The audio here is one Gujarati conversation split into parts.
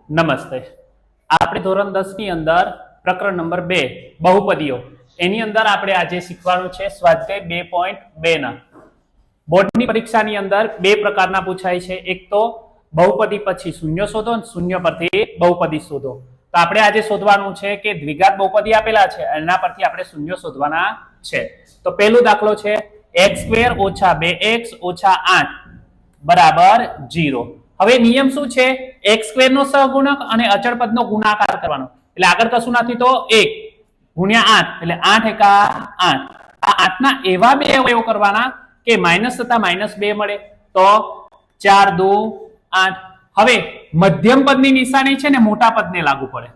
નમસ્તે. આપણે ધોરણ 10 ની અંદર પ્રકરણ નંબર 2 બહુપદીઓ એની અંદર આપણે આજે શીખવાનું છે સ્વાધ્યાય 2.2 ના બોર્ડની પરીક્ષાની અંદર બે પ્રકારના પૂછાય છે. એક તો બહુપદી પછી શૂન્ય શોધો અને શૂન્ય પરથી બહુપદી શોધો. તો આપણે આજે શોધવાનું છે કે દ્વિઘાત બહુપદી આપેલા છે એના પરથી આપણે શૂન્ય શોધવાના છે. તો પહેલો દાખલો છે x² - 2x - 8 બરાબર 0. હવે નિયમ શું છે? x² નો સહગુણક અને અચળ પદનો ગુણાકાર કરવાનો. એટલે આગળ કશું નથી તો 1 ગુણ્યા 8 એટલે 8 એકા 8. આ 8 ના એવા બે અવયવ કરવાના કે માઈનસ થતા -2 મળે. તો 4 2 8. હવે મધ્યમ પદની નિશાની છે ને મોટા પદને લાગુ પડે.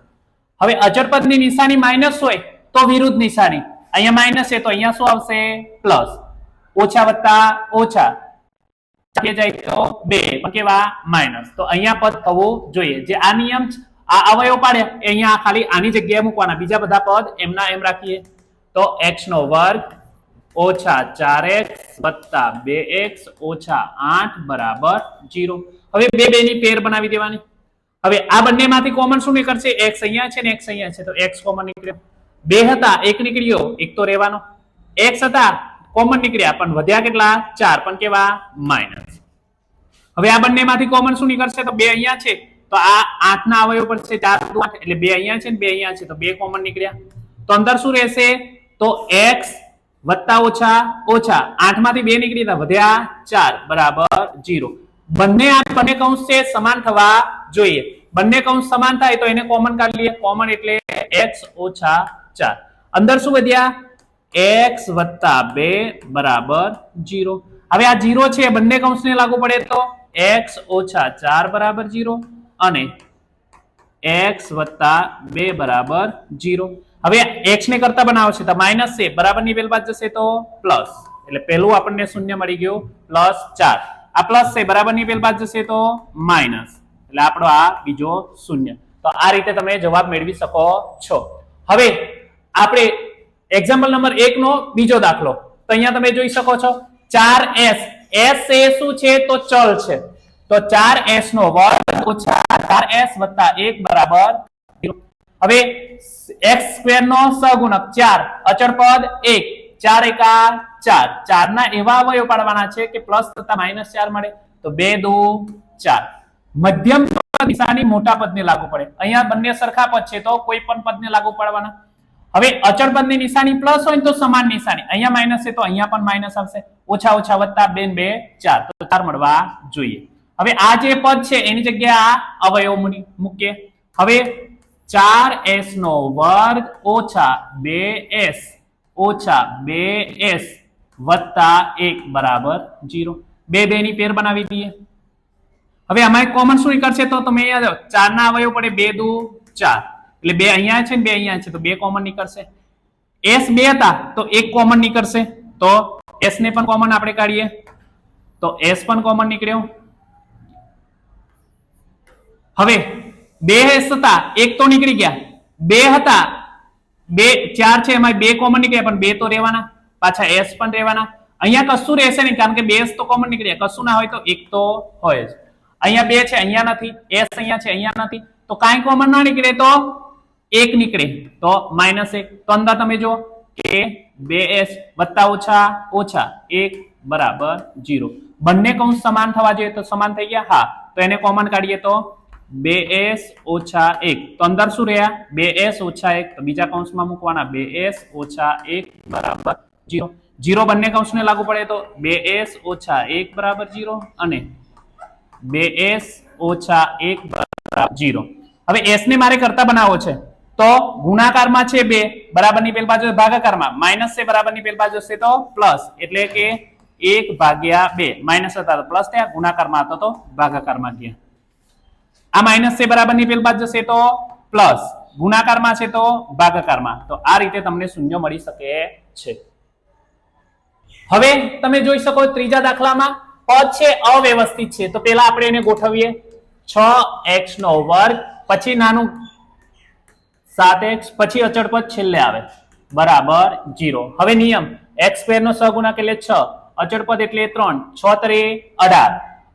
હવે અચળ પદની નિશાની માઈનસ હોય તો વિરુદ્ધ નિશાની. અહીંયા માઈનસ છે તો અહીંયા શું આવશે? પ્લસ. ઓછા વત્તા ઓછા જાય તો 2 પણ કેવા? માઈનસ. તો અહીંયા પદ થવું જોઈએ. જે આ નિયમ આ અવયવ પાડે અહીંયા ખાલી આની જગ્યાએ મૂકવાના, બીજા બધા પદ એમના એમ રાખીએ. તો x² - 4x + 2x - 8 બરાબર 0. હવે બે ની પેર બનાવી દેવાની. હવે આ બંનેમાંથી કોમન શું નીકળશે? x અહીંયા છે ને x અહીંયા છે તો x કોમન નીકળ્યો. 2 હતા, 1 નીકળ્યો, 1 તો રહેવાનો. x હતા, કોમન નીકળ્યા પણ વધ્યા કેટલા? 4 પણ કેવા? માઈનસ. હવે આ બંનેમાંથી કોમન શું નીકળશે? તો 2 અહીંયા છે તો આ 8 ના અવયવ પર છે 4 2 8 એટલે 2 અહીંયા છે ને 2 અહીંયા છે તો 2 કોમન નીકળ્યા. તો અંદર શું રહેશે? તો x વત્તા ઓછા ઓછા 8 માંથી 2 નીકળી તો વધ્યા 4 બરાબર 0. બંને કૌંસ છે સમાન થવા જોઈએ. બંને કૌંસ સમાન થાય તો એને કોમન કાઢી લઈએ. કોમન એટલે x - 4. અંદર શું વધ્યા? x વત્તા 2 બરાબર 0. હવે આ 0 છે બંને કૌંસને લાગુ પડે તો x - 4 બરાબર 0 અને x વત્તા 2 બરાબર 0. હવે x ને કરતા બનાવશે તો માઈનસ છે, બરાબર ની પેલ બાદ જશે તો પ્લસ. એટલે પહેલું આપણને શૂન્ય મળી ગયું +4. આ પ્લસ છે, બરાબર ની પેલ બાદ જશે તો માઈનસ. એટલે આપણો આ બીજો શૂન્ય. તો આ રીતે તમે જવાબ મેળવી શકો છો. હવે આપણે એક્ઝામ્પલ નંબર 1 નો બીજો દાખલો. તો અહીંયા તમે જોઈ શકો છો 4s. s એ શું છે? તો ચલ છે. તો 4s નો વર્ગ ઓછા 4s વત્તા 1 બરાબર 0. હવે x² નો સહગુણક 4, અચળ પદ 1, 4 એકા 4. 4 ના એવા અવયવ પાડવાના છે કે પ્લસ થતા -4 મળે. તો 2 2 4. મધ્યમ પદ નિશાની મોટા પદને લાગુ પડે. અહીંયા બંને સરખા પદ છે તો કોઈ પણ પદને લાગુ પાડવાના. હવે અચળ પદની નિશાની પ્લસ હોય તો સમાન નિશાની. અહીંયા માઈનસ છે તો અહીંયા પણ માઈનસ આવશે. ઓછા ઓછા વત્તા 2 2 4 તો 4 મળવા જોઈએ. હવે આ જે પદ છે એની જગ્યાએ આ અવયવ મૂકીએ. હવે 4s નો વર્ગ ઓછા 2s ઓછા 2s વત્તા 1 બરાબર 0. બે ની પેર બનાવી દઈએ. હવે આમાં કોમન શું નીકળશે? તો તમે અહીંયા 4 ના અવયવ પડે 2 2 4 એટલે 2 અહીંયા છે ને 2 અહીંયા છે તો 2 કોમન નીકળશે. s 2 હતા તો 1 કોમન નીકળશે. તો s ને પણ કોમન આપણે કાઢીએ તો s પણ કોમન નીકળ્યો. હવે 2s હતા, 1 તો નીકળી ગયા. 2 હતા, 2 4 છે એમાં 2 કોમન નીકળ્યા પણ 2 તો રહેવાના, પાછા s પણ રહેવાના. અહીંયા કશું રહેશે નહીં કારણ કે 2s તો કોમન નીકળ્યા. કશું ના હોય તો 1 તો હોય જ. અહીંયા 2 છે, અહીંયા નથી. s અહીંયા છે, અહીંયા નથી. તો કાંઈ કોમન ના નીકળે તો 1 નીકળે તો -1. તો અંદર તમે જો કે 2s વત્તા ઓછા ઓછા 1 બરાબર 0. બંને કૌંસ સમાન થવા જોઈએ તો સમાન થઈ ગયા. હા, તો એને કોમન કાઢીએ તો 2s ઓછા 1. તો અંદર શું રહ્યા? 2s ઓછા 1. તો બીજા કૌંસમાં મૂકવાના 2s ઓછા 1 બરાબર 0. 0 બંને કૌંસને લાગુ પડે તો 2s ઓછા 1 બરાબર 0 અને 2s ઓછા 1 બરાબર 0. હવે s ને મારે કરતા બનાવવો છે તો ગુણાકારમાં છે 2, બરાબરની પેલ બાજુ ભાગાકારમાં માઈનસ છે, બરાબરની પેલ બાજુ છે તો પ્લસ. એટલે કે 1/2. માઈનસ હતા તો પ્લસ થયા, ગુણાકારમાં હતો તો ભાગાકારમાં ગયા. આ માઈનસ છે, બરાબરની પેલ બાજુ જશે તો પ્લસ, ગુણાકારમાં છે તો ભાગાકારમાં. તો આ રીતે તમને શૂન્ય મળી શકે છે. હવે તમે જોઈ શકો ત્રીજા દાખલામાં પદ છે અવ્યવસ્થિત છે. તો પહેલા આપણે એને ગોઠવીએ. 6x નો વર્ગ પછી નાનું 7x પછી અચળ પદ છેલ્લે આવે બરાબર 0. હવે નિયમ x² નો સહગુણક એટલે 6, અચળ પદ એટલે 3, 6 3 18.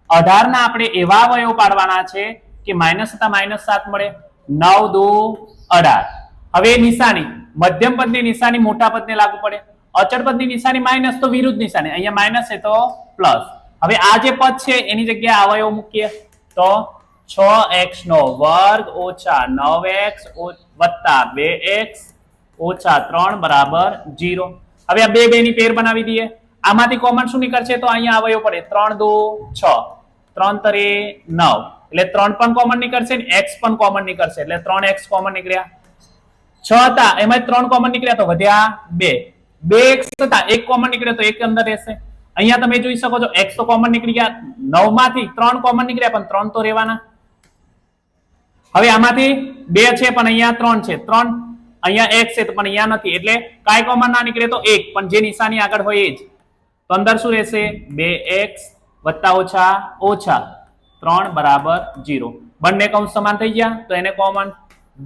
18 ના આપણે એવા અવયવ પાડવાના છે કે -7 મળે 9 દુ 18. હવે નિશાની મધ્યમ પદની નિશાની મોટા પદને લાગુ પડે, અચળ પદની નિશાની માઇનસ તો વિરુદ્ધ નિશાની, અહીંયા માઇનસ છે તો પ્લસ. હવે આ જે પદ છે એની જગ્યાએ અવયવ મૂકીએ તો 6x નો વર્ગ ઓછા 9x વત્તા 2x ઓછા 3 બરાબર 0. હવે આ બે ની પેર બનાવી દઈએ. આમાંથી કોમન શું નીકળશે તો અહીંયા અવયવ પડે 3 દુ 6, 3 તરી 9 એટલે 3 પણ કોમન નીકળશે ને x પણ કોમન નીકળશે એટલે 3x કોમન નીકળ્યા. 6 હતા એમાં 3 કોમન નીકળ્યા તો વધ્યા 2. 2x હતા 1 કોમન નીકળ્યો તો 1 અંદર રહેશે. અહીંયા તમે જોઈ શકો છો x તો કોમન નીકળી ગયા, 9 માંથી 3 કોમન નીકળ્યા પણ 3 તો રહેવાના. હવે આમાંથી 2 છે પણ અહીંયા 3 છે, 3 અહીંયા x છે તો પણ અહીંયા નથી એટલે કાઈ કોમન ના નીકળે તો 1 પણ જે નિશાની આગળ હોય એ જ. તો અંદર શું રહેશે 2x વત્તા ઓછા ઓછા 3 બરાબર 0. બંને કૌંસ સમાન થઈ ગયા તો એને કોમન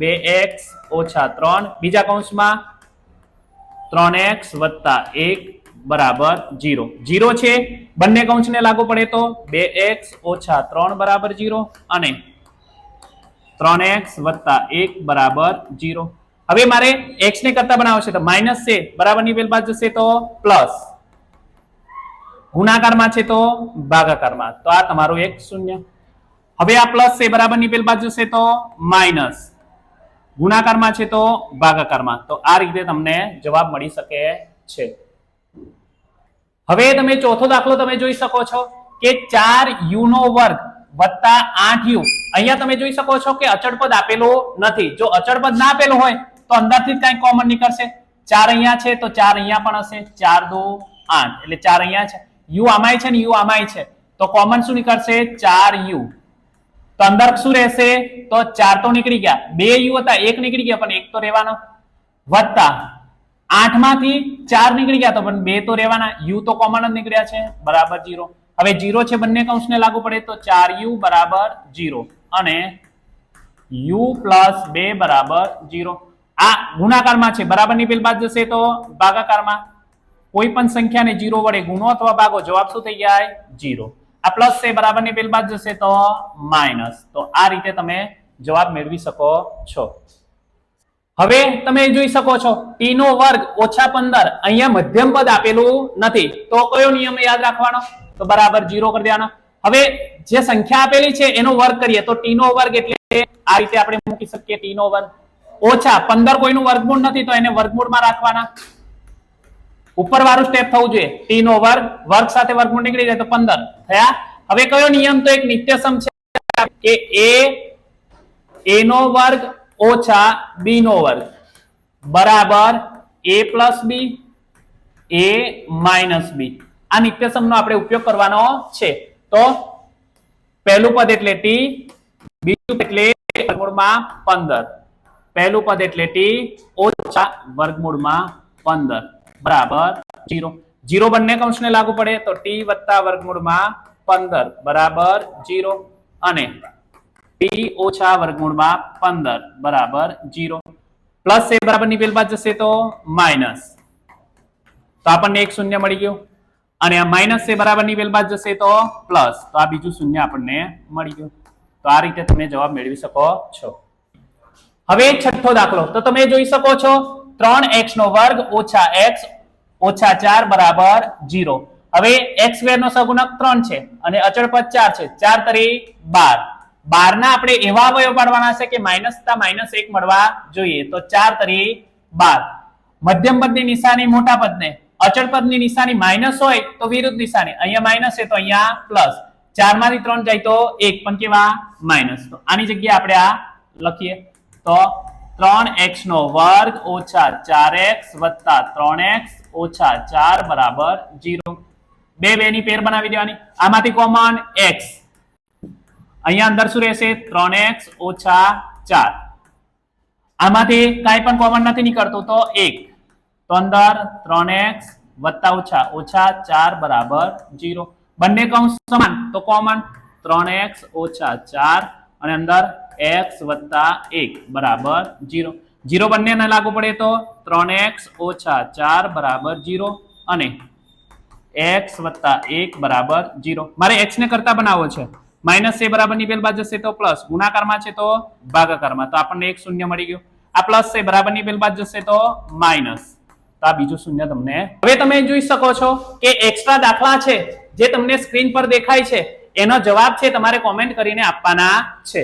2x ઓછા 3 બીજા કૌંસમાં 3x વત્તા 1 બરાબર 0. 0 છે બંને કૌંસને લાગુ પડે તો 2x ઓછા 3 બરાબર 0 અને 3x વત્તા 1 બરાબર 0. હવે મારે x ને કરતા બનાવવો છે તો માઇનસ છે બરાબરની વેલ બાદ જશે તો પ્લસ, ગુણાકારમાં છે તો ભાગાકારમાં, તો આ તમારું એક શૂન્ય. હવે આ પ્લસ છે બરાબરની પેલ બાજુ છે તો માઇનસ, ગુણાકારમાં છે તો ભાગાકારમાં. તો આ રીતે તમને જવાબ મળી શકે છે. હવે તમે ચોથો દાખલો તમે જોઈ શકો છો કે 4u નો વર્ગ વત્તા 8u. અહીંયા તમે જોઈ શકો છો કે અચળ પદ આપેલો નથી. જો અચળ પદ ના આપેલો હોય તો અંદરથી જ કઈ કોમન નીકળશે. 4 અહીંયા છે તો 4 અહીંયા પણ હશે, 4 દુ 8 એટલે 4 અહીંયા છે, u આમાંય છે ને u આમાંય છે તો કોમન શું નીકળશે 4u. તો અંદર શું રહેશે તો 4 તો નીકળી ગયા, 2u હતા 1 નીકળી ગયા પણ 1 તો રહેવાનો, વત્તા 8 માંથી 4 નીકળી ગયા તો પણ 2 તો રહેવાના, u તો કોમન જ નીકળ્યા છે બરાબર 0. હવે 0 છે બંને કૌંસને લાગુ પડે તો 4u બરાબર 0 અને u પ્લસ 2 બરાબર 0. આ ગુણાકારમાં છે બરાબરની પેલ બાદ જશે તો ભાગાકારમાં. કોઈ પણ સંખ્યાને 0 વડે ગુણો અથવા ભાગો જવાબ શું થઈ જાય 0. આ પ્લસ છે બરાબરની પેલ બાદ જશે તો માઇનસ. તો આ રીતે તમે જવાબ મેળવી શકો છો. હવે તમે જોઈ શકો છો t નો વર્ગ ઓછા 15 અહીંયા મધ્યમ પદ આપેલું નથી તો કયો નિયમ યાદ રાખવાનો તો બરાબર 0 કરી દેવાનો. હવે જે સંખ્યા આપેલી છે એનો વર્ગ કરીએ તો t નો વર્ગ એટલે આ રીતે આપણે મૂકી શકીએ t નો વર્ગ ઓછા 15 કોઈનું વર્ગમૂળ નથી તો એને વર્ગમૂળમાં રાખવાના. ઉપર વાળું સ્ટેપ થવું જોઈએ, t નો વર્ગ વર્ગ સાથે વર્ગમૂળ નીકળી જાય તો 15 થયા. હવે કયો નિયમ તો એક નિત્યસમ છે કે a નો વર્ગ ઓછા b નો વર્ગ બરાબર a plus b a minus b. આ નિત્યસમનો આપણે ઉપયોગ કરવાનો છે. તો પહેલું પદ એટલે t, બીજું એટલે વર્ગમૂળમાં 15, પહેલું પદ એટલે t ઓછા વર્ગમૂળમાં 15 બરાબર 0. 0 બંને કૌંસને લાગુ પડે તો t વત્તા વર્ગમૂળમાં 15 બરાબર 0 અને t ઓછા વર્ગમૂળમાં 15 બરાબર 0. પ્લસ એ બરાબરની પેલ બાદ જશે તો માઇનસ, તો આપણને એક શૂન્ય મળી ગયું અને આ માઇનસ એ બરાબરની પેલ બાદ જશે તો પ્લસ, તો આ બીજું શૂન્ય આપણને મળી ગયું. તો આ રીતે તમે જવાબ મેળવી શકો છો. હવે છઠ્ઠો દાખલો તો તમે જોઈ શકો છો 3x નો વર્ગ ઓછા x ઓછા 4 બરાબર 0. હવે x સ્ક્વેર નો સહગુણક 3 છે અને અચળ પદ 4 છે, 4 તરી 12. 12 ના આપણે એવા અવયવ પાડવાના છે કે -1 મળવા જોઈએ. તો 4 તરી 12. મધ્યમ પદની નિશાની મોટા પદને, અચળ પદની નિશાની માઇનસ હોય તો વિરુદ્ધ નિશાની, અહીંયા માઇનસ છે તો અહીંયા પ્લસ. 4 માંથી 3 જાય તો 1 પણ કેવા માઇનસ. તો આની જગ્યાએ આપણે આ લખીએ તો 3x નો વર્ગ ઓછા 4x વત્તા 3x ઓછા 4 બરાબર 0. બે ની પેર બનાવી દેવાની. આમાંથી કોમન x, અહીંયા અંદર શું રહેશે 3x ઓછા 4. આમાંથી કાંઈ પણ કોમન નથી નીકળતું તો 1, તો અંદર 3x વત્તા ઓછા ઓછા 4 બરાબર 0. બંને કૌંસ સમાન તો કોમન 3x ઓછા 4 અને અંદર x વત્તા 1 બરાબર 0. 0 બંનેને લાગુ પડે તો 3x ઓછા 4 બરાબર 0 અને x વત્તા 1 બરાબર 0. મારે x ને કરતા બનાવવો છે માઇનસ એ બરાબરની પહેલ બાજુ જશે તો પ્લસ, ગુણાકારમાં છે તો ભાગાકારમાં, તો આપણને એક શૂન્ય મળી ગયું. આ પ્લસ છે બરાબરની પહેલ બાજુ જશે તો માઇનસ, તો આ બીજું શૂન્ય તમને. હવે તમે જોઈ શકો છો કે એક્સ્ટ્રા દાખલા છે જે તમને સ્ક્રીન પર દેખાય છે એનો જવાબ છે તમારે કોમેન્ટ કરીને આપવાના છે.